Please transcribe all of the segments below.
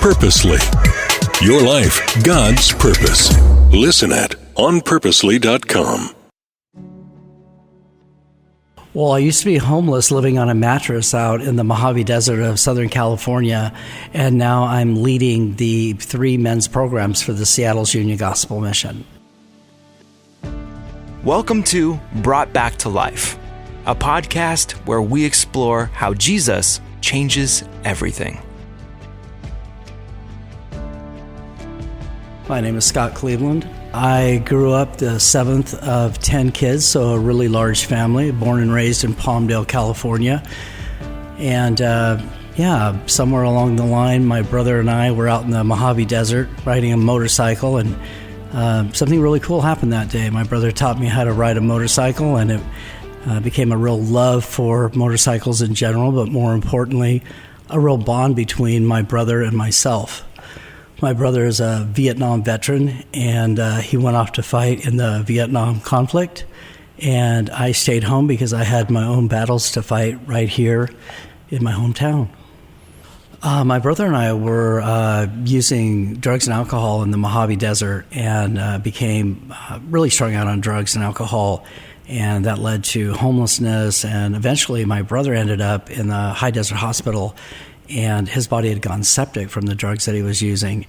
Purposely. Your life, God's purpose. Listen at onpurposely.com. Well, I used to be homeless living on a mattress out in the Mohave Desert of Southern California, and now I'm leading the 3 men's programs for the Seattle's Union Gospel Mission. Welcome to Brought Back to Life, a podcast where we explore how Jesus changes everything. My name is Scott Cleveland. I grew up the 7th of 10 kids, so a really large family, born and raised in Palmdale, California. And somewhere along the line, my brother and I were out in the Mohave Desert riding a motorcycle, and something really cool happened that day. My brother taught me how to ride a motorcycle, and it became a real love for motorcycles in general, but more importantly, a real bond between my brother and myself. My brother is a Vietnam veteran, and he went off to fight in the Vietnam conflict, and I stayed home because I had my own battles to fight right here in my hometown. My brother and I were using drugs and alcohol in the Mohave Desert and became really strung out on drugs and alcohol, and that led to homelessness, and eventually my brother ended up in the High Desert Hospital, and his body had gone septic from the drugs that he was using.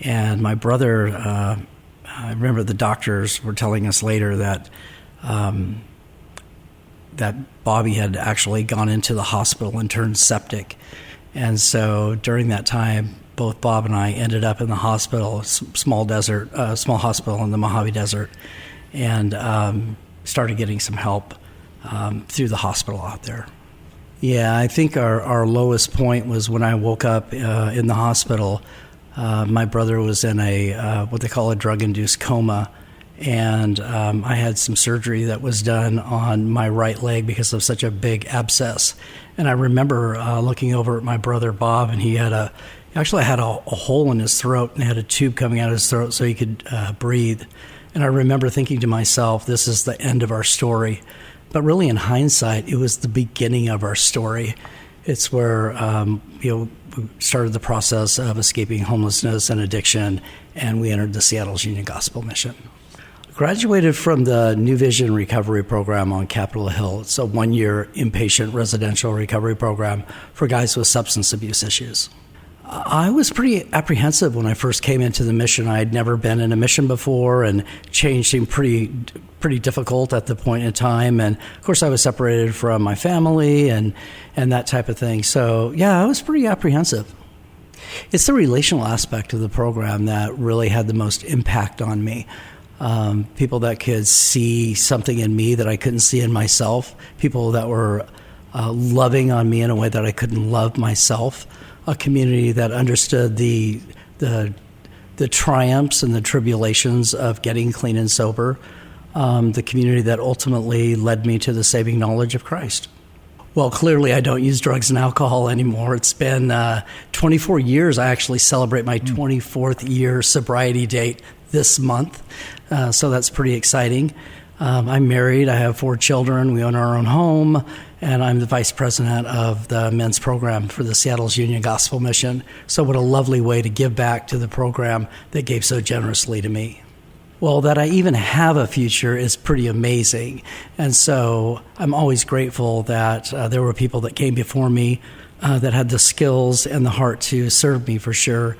And my brother, I remember the doctors were telling us later that that Bobby had actually gone into the hospital and turned septic. And so during that time, both Bob and I ended up in the hospital, small hospital in the Mohave Desert, and started getting some help through the hospital out there. Yeah, I think our lowest point was when I woke up in the hospital. My brother was in a what they call a drug-induced coma, and I had some surgery that was done on my right leg because of such a big abscess. And I remember looking over at my brother Bob, and he actually had a hole in his throat and had a tube coming out of his throat so he could breathe. And I remember thinking to myself, this is the end of our story. But really, in hindsight, it was the beginning of our story. It's where we started the process of escaping homelessness and addiction, and we entered the Seattle's Union Gospel Mission. Graduated from the New Vision Recovery Program on Capitol Hill. It's a 1-year inpatient residential recovery program for guys with substance abuse issues. I was pretty apprehensive when I first came into the mission. I had never been in a mission before, and change seemed pretty difficult at the point in time. And of course, I was separated from my family and that type of thing. So yeah, I was pretty apprehensive. It's the relational aspect of the program that really had the most impact on me. People that could see something in me that I couldn't see in myself. People that were loving on me in a way that I couldn't love myself. A community that understood the triumphs and the tribulations of getting clean and sober. The community that ultimately led me to the saving knowledge of Christ. Well, clearly I don't use drugs and alcohol anymore. It's been 24 years. I actually celebrate my 24th year sobriety date this month, so that's pretty exciting. I'm married. I have 4 children. We own our own home, and I'm the vice president of the men's program for the Seattle's Union Gospel Mission. So what a lovely way to give back to the program that gave so generously to me. Well, that I even have a future is pretty amazing. And so I'm always grateful that there were people that came before me that had the skills and the heart to serve me for sure.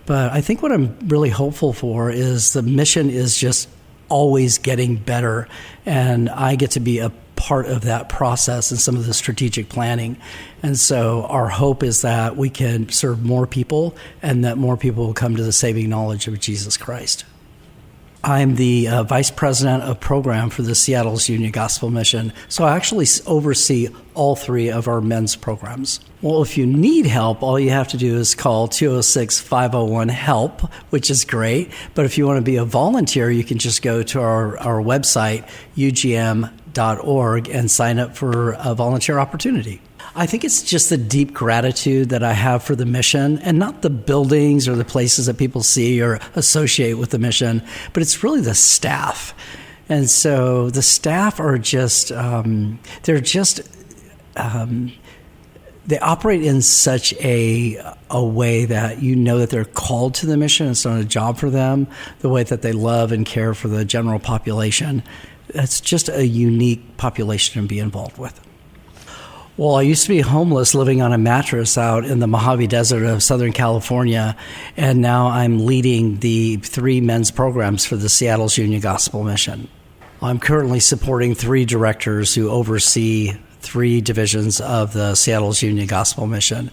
But I think what I'm really hopeful for is the mission is just always getting better, and I get to be a part of that process and some of the strategic planning. And so our hope is that we can serve more people and that more people will come to the saving knowledge of Jesus Christ. I'm the vice president of program for the Seattle's Union Gospel Mission, so I actually oversee all 3 of our men's programs. Well, if you need help, all you have to do is call 206-501-HELP, which is great. But if you want to be a volunteer, you can just go to our website, ugm.org, and sign up for a volunteer opportunity. I think it's just the deep gratitude that I have for the mission, and not the buildings or the places that people see or associate with the mission, but it's really the staff. And so the staff are just, They operate in such a way that you know that they're called to the mission. It's not a job for them. The way that they love and care for the general population, it's just a unique population to be involved with. Well, I used to be homeless living on a mattress out in the Mohave Desert of Southern California, and now I'm leading the 3 men's programs for the Seattle's Union Gospel Mission. I'm currently supporting 3 directors who oversee 3 divisions of the Seattle's Union Gospel Mission.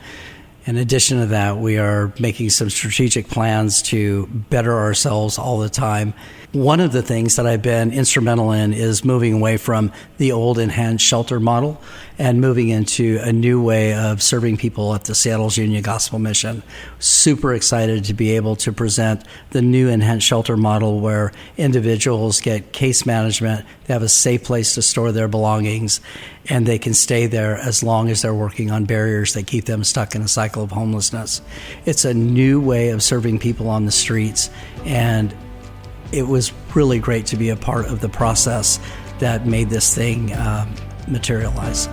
In addition to that, we are making some strategic plans to better ourselves all the time. One of the things that I've been instrumental in is moving away from the old enhanced shelter model and moving into a new way of serving people at the Seattle's Union Gospel Mission. Super excited to be able to present the new enhanced shelter model where individuals get case management, they have a safe place to store their belongings, and they can stay there as long as they're working on barriers that keep them stuck in a cycle of homelessness. It's a new way of serving people on the streets, and it was really great to be a part of the process that made this thing materialize.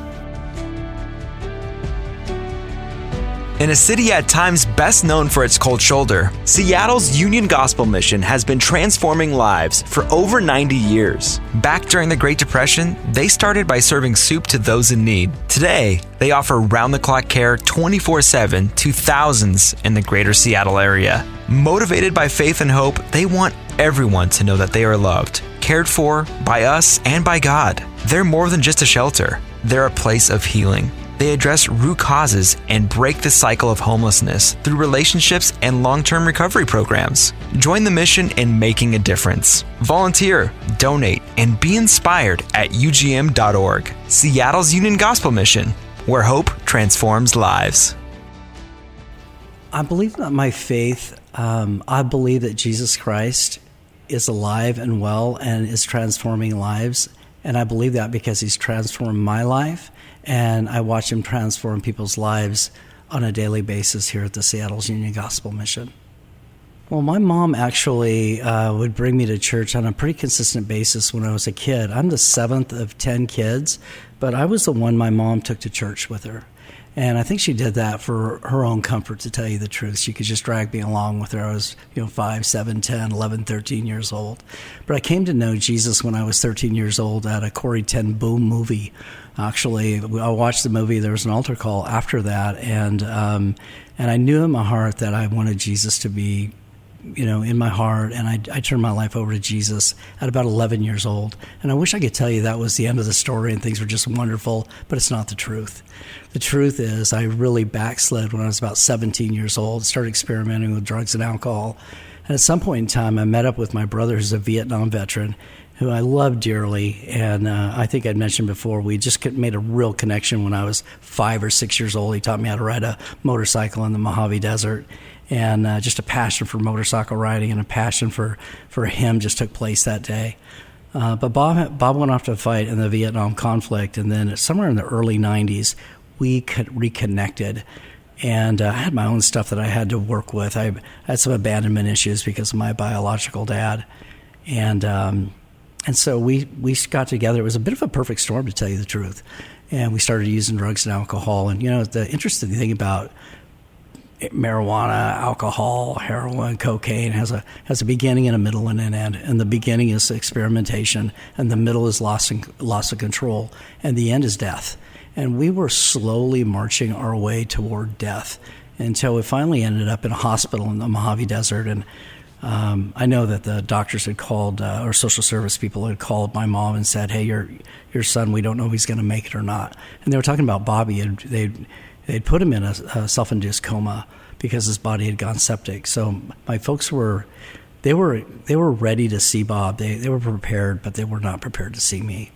In a city at times best known for its cold shoulder, Seattle's Union Gospel Mission has been transforming lives for over 90 years. Back during the Great Depression, they started by serving soup to those in need. Today, they offer round-the-clock care 24/7 to thousands in the greater Seattle area. Motivated by faith and hope, they want everyone to know that they are loved, cared for by us and by God. They're more than just a shelter. They're a place of healing. They address root causes and break the cycle of homelessness through relationships and long-term recovery programs. Join the mission in making a difference. Volunteer, donate, and be inspired at ugm.org. Seattle's Union Gospel Mission, where hope transforms lives. I believe that my faith, I believe that Jesus Christ is alive and well and is transforming lives. And I believe that because he's transformed my life, and I watch him transform people's lives on a daily basis here at the Seattle's Union Gospel Mission. Well, my mom actually would bring me to church on a pretty consistent basis when I was a kid. I'm the 7th of 10 kids, but I was the one my mom took to church with her. And I think she did that for her own comfort, to tell you the truth. She could just drag me along with her. I was 5, 7, 10, 11, 13 years old. But I came to know Jesus when I was 13 years old at a Corrie ten Boom movie. Actually, I watched the movie. There was an altar call after that. And I knew in my heart that I wanted Jesus to be in my heart, and I turned my life over to Jesus at about 11 years old. And I wish I could tell you that was the end of the story and things were just wonderful, but it's not the truth. The truth is I really backslid when I was about 17 years old, started experimenting with drugs and alcohol. And at some point in time, I met up with my brother, who's a Vietnam veteran, who I love dearly. And I think I'd mentioned before, we just made a real connection when I was 5 or 6 years old. He taught me how to ride a motorcycle in the Mohave Desert. And just a passion for motorcycle riding and a passion for him just took place that day. But Bob went off to fight in the Vietnam conflict, and then somewhere in the early 90s, we reconnected. And I had my own stuff that I had to work with. I had some abandonment issues because of my biological dad. And so we got together. It was a bit of a perfect storm, to tell you the truth. And we started using drugs and alcohol. And, the interesting thing about marijuana, alcohol, heroin, cocaine has a beginning and a middle and an end. And the beginning is experimentation, and the middle is loss of control, and the end is death. And we were slowly marching our way toward death until we finally ended up in a hospital in the Mohave Desert. And I know that the doctors had called, or social service people had called my mom and said, "Hey, your son, we don't know if he's going to make it or not." And they were talking about Bobby. They'd put him in a self-induced coma because his body had gone septic. So my folks were ready to see Bob. They were prepared, but they were not prepared to see me.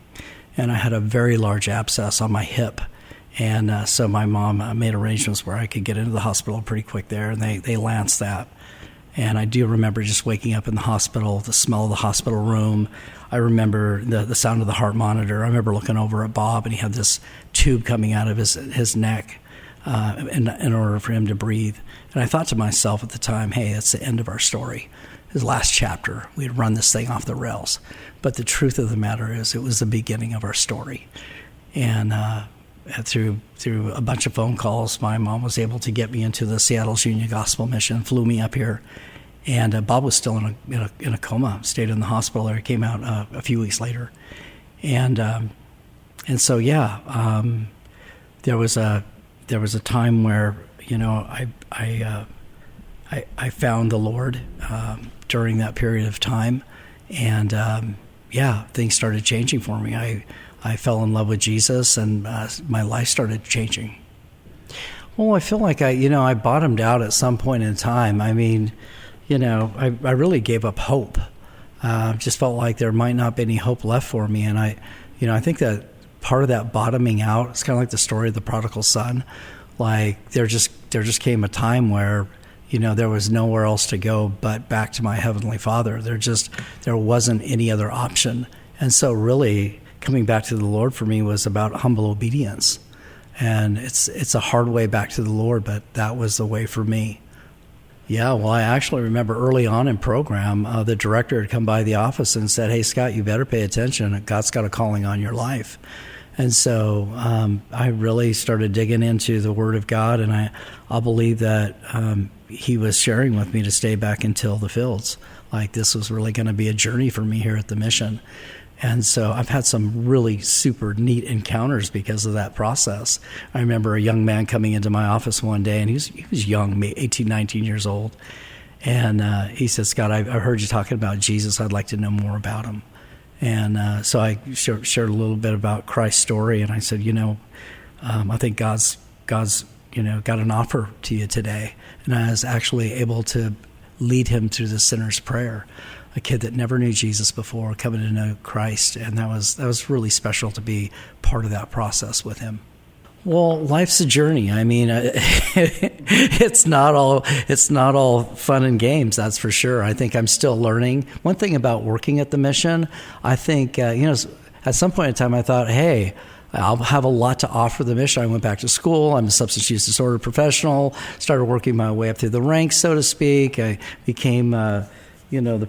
And I had a very large abscess on my hip. And so my mom made arrangements where I could get into the hospital pretty quick there, and they lanced that. And I do remember just waking up in the hospital, the smell of the hospital room. I remember the sound of the heart monitor. I remember looking over at Bob, and he had this tube coming out of his neck in order for him to breathe. And I thought to myself at the time, hey, that's the end of our story. His last chapter. We had run this thing off the rails. But the truth of the matter is it was the beginning of our story. And through a bunch of phone calls, my mom was able to get me into the Seattle's Union Gospel Mission, flew me up here. And Bob was still in a coma, stayed in the hospital. He came out a few weeks later. And so, there was a time where, I found the Lord during that period of time. And, things started changing for me. I fell in love with Jesus, and my life started changing. Well, I feel like I bottomed out at some point in time. I mean, I really gave up hope. Just felt like there might not be any hope left for me. And I think that part of that bottoming out, it's kind of like the story of the prodigal son. Like there just came a time where, there was nowhere else to go but back to my Heavenly Father. There wasn't any other option. And so really coming back to the Lord for me was about humble obedience. And it's a hard way back to the Lord, but that was the way for me. Yeah, well, I actually remember early on in program, the director had come by the office and said, "Hey, Scott, you better pay attention. God's got a calling on your life." And so I really started digging into the Word of God, and I believe that He was sharing with me to stay back and till the fields. Like this was really going to be a journey for me here at the mission. And so I've had some really super neat encounters because of that process. I remember a young man coming into my office one day, and he was young, maybe 18, 19 years old. And he said, "Scott, I heard you talking about Jesus. I'd like to know more about him." And so I shared a little bit about Christ's story, and I said, I think God's got an offer to you today. And I was actually able to lead him through the sinner's prayer. A kid that never knew Jesus before coming to know Christ, and that was really special to be part of that process with him. Well, life's a journey. I mean, it's not all fun and games, that's for sure. I think I'm still learning. One thing about working at the mission, I think, at some point in time I thought, hey, I'll have a lot to offer the mission. I went back to school. I'm a substance use disorder professional, started working my way up through the ranks, so to speak. I became the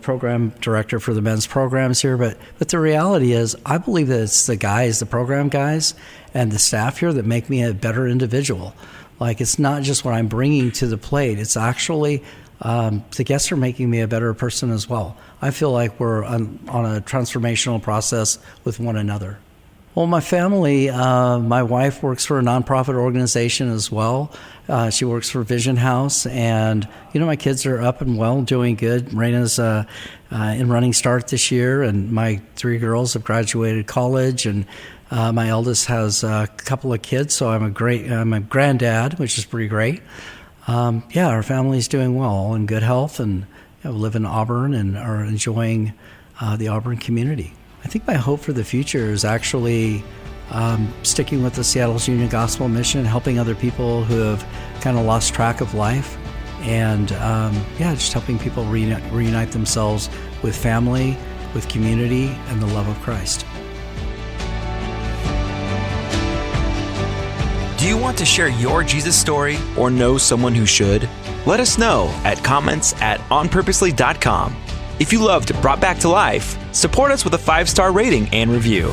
program director for the men's programs here. But the reality is, I believe that it's the program guys and the staff here that make me a better individual. Like, it's not just what I'm bringing to the plate. It's actually, the guests are making me a better person as well. I feel like we're on a transformational process with one another. Well, my family, my wife works for a nonprofit organization as well. She works for Vision House, and my kids are up and well, doing good. Raina's in Running Start this year, and my 3 girls have graduated college, and my eldest has a couple of kids, so I'm a granddad, which is pretty great. Our family's doing well, all in good health, and we live in Auburn and are enjoying the Auburn community. I think my hope for the future is actually sticking with the Seattle's Union Gospel Mission, helping other people who have kind of lost track of life, and just helping people reunite themselves with family, with community, and the love of Christ. Do you want to share your Jesus story or know someone who should? Let us know at comments@onpurposely.com. If you loved Brought Back to Life, support us with a 5-star rating and review.